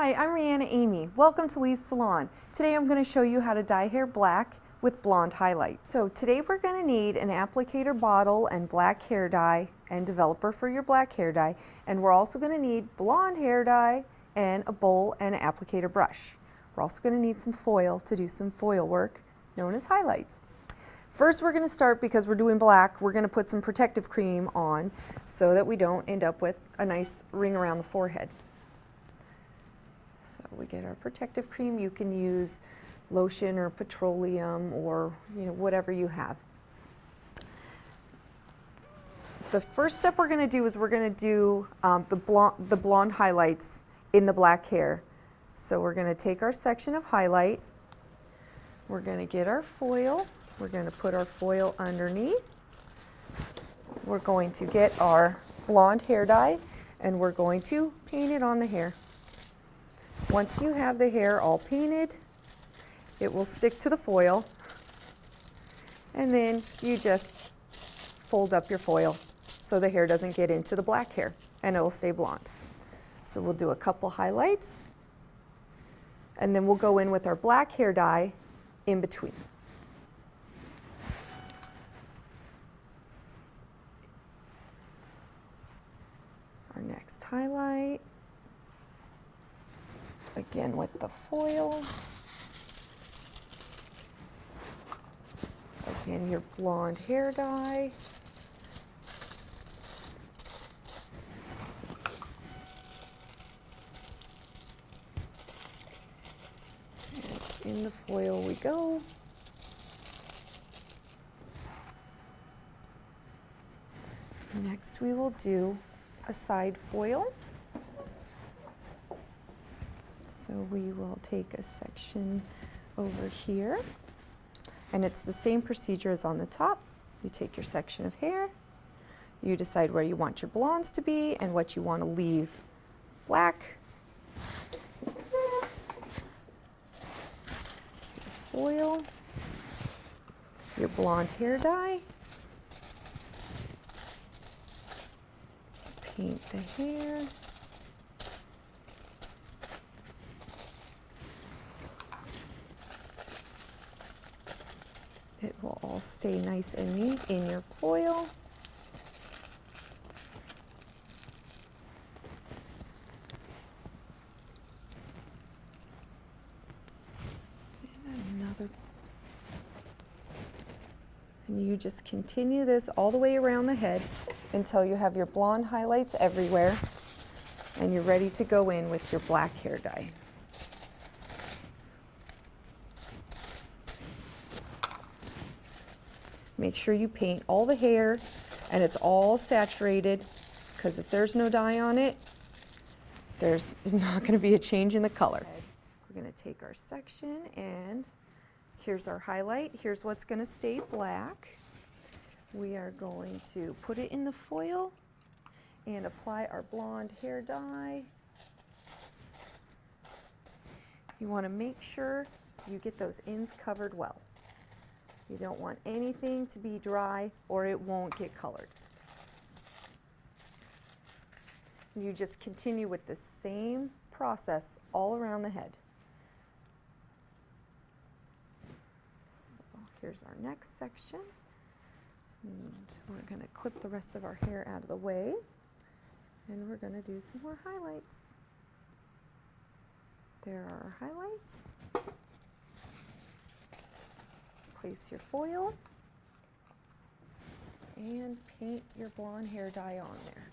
Hi, I'm Reanna Amy. Welcome to Lee's Salon. Today I'm going to show you how to dye hair black with blonde highlight. So today we're going to need an applicator bottle and black hair dye and developer for your black hair dye. And we're also going to need blonde hair dye and a bowl and an applicator brush. We're also going to need some foil to do some foil work known as highlights. First we're going to start, because we're doing black, we're going to put some protective cream on so that we don't end up with a nice ring around the forehead. So we get our protective cream. You can use lotion or petroleum or whatever you have. The first step we're going to do is we're going to do the blonde highlights in the black hair. So we're going to take our section of highlight. We're going to get our foil. We're going to put our foil underneath. We're going to get our blonde hair dye and we're going to paint it on the hair. Once you have the hair all painted, it will stick to the foil, and then you just fold up your foil so the hair doesn't get into the black hair and it will stay blonde. So we'll do a couple highlights and then we'll go in with our black hair dye in between. Our next highlight, again with the foil. Again, your blonde hair dye. And in the foil we go. Next we will do a side foil. So we will take a section over here, and it's the same procedure as on the top. You take your section of hair, you decide where you want your blondes to be and what you want to leave black. Your foil, your blonde hair dye, paint the hair. It will all stay nice and neat in your foil. And another. And you just continue this all the way around the head until you have your blonde highlights everywhere and you're ready to go in with your black hair dye. Make sure you paint all the hair and it's all saturated, because if there's no dye on it, there's not going to be a change in the color. We're going to take our section and here's our highlight. Here's what's going to stay black. We are going to put it in the foil and apply our blonde hair dye. You want to make sure you get those ends covered well. You don't want anything to be dry or it won't get colored. You just continue with the same process all around the head. So here's our next section. And we're going to clip the rest of our hair out of the way. And we're going to do some more highlights. There are our highlights. Place your foil and paint your blonde hair dye on there.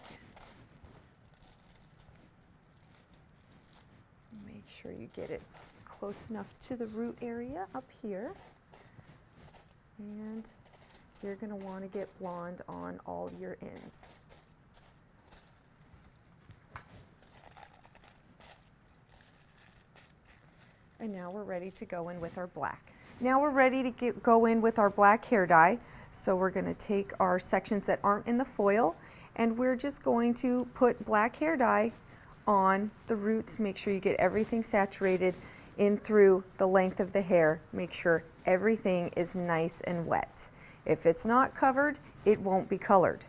Make sure you get it close enough to the root area up here. And you're going to want to get blonde on all your ends. And now we're ready to go in with our black. Now we're ready to go in with our black hair dye. So we're going to take our sections that aren't in the foil and we're just going to put black hair dye on the roots. Make sure you get everything saturated in through the length of the hair. Make sure everything is nice and wet. If it's not covered, it won't be colored.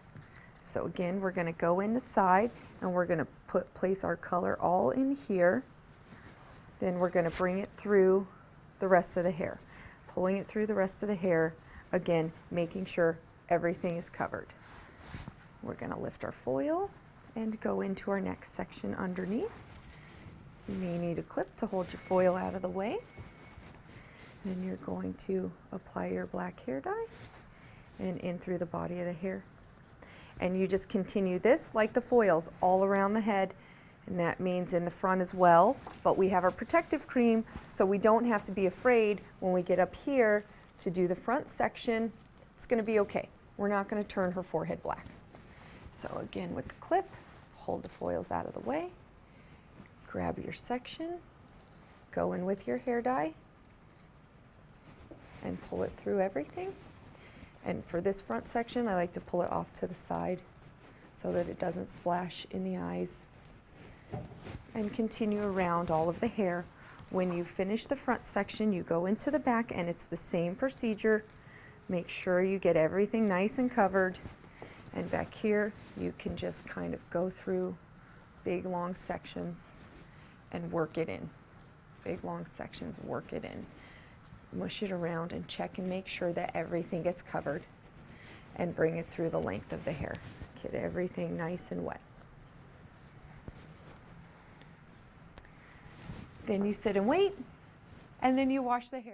So again, we're going to go in the side and we're going to place our color all in here. Then we're going to bring it through the rest of the hair. Pulling it through the rest of the hair, again, making sure everything is covered. We're going to lift our foil and go into our next section underneath. You may need a clip to hold your foil out of the way. Then you're going to apply your black hair dye and in through the body of the hair. And you just continue this like the foils all around the head, and that means in the front as well. But we have our protective cream, so we don't have to be afraid when we get up here to do the front section. It's going to be okay. We're not going to turn her forehead black. So again, with the clip, hold the foils out of the way, grab your section, go in with your hair dye, and pull it through everything. And for this front section, I like to pull it off to the side so that it doesn't splash in the eyes. And continue around all of the hair. When you finish the front section, you go into the back, and it's the same procedure. Make sure you get everything nice and covered. And back here, you can just kind of go through big long sections and work it in. Big long sections, work it in. Mush it around and check and make sure that everything gets covered, and bring it through the length of the hair. Get everything nice and wet. Then you sit and wait, and then you wash the hair.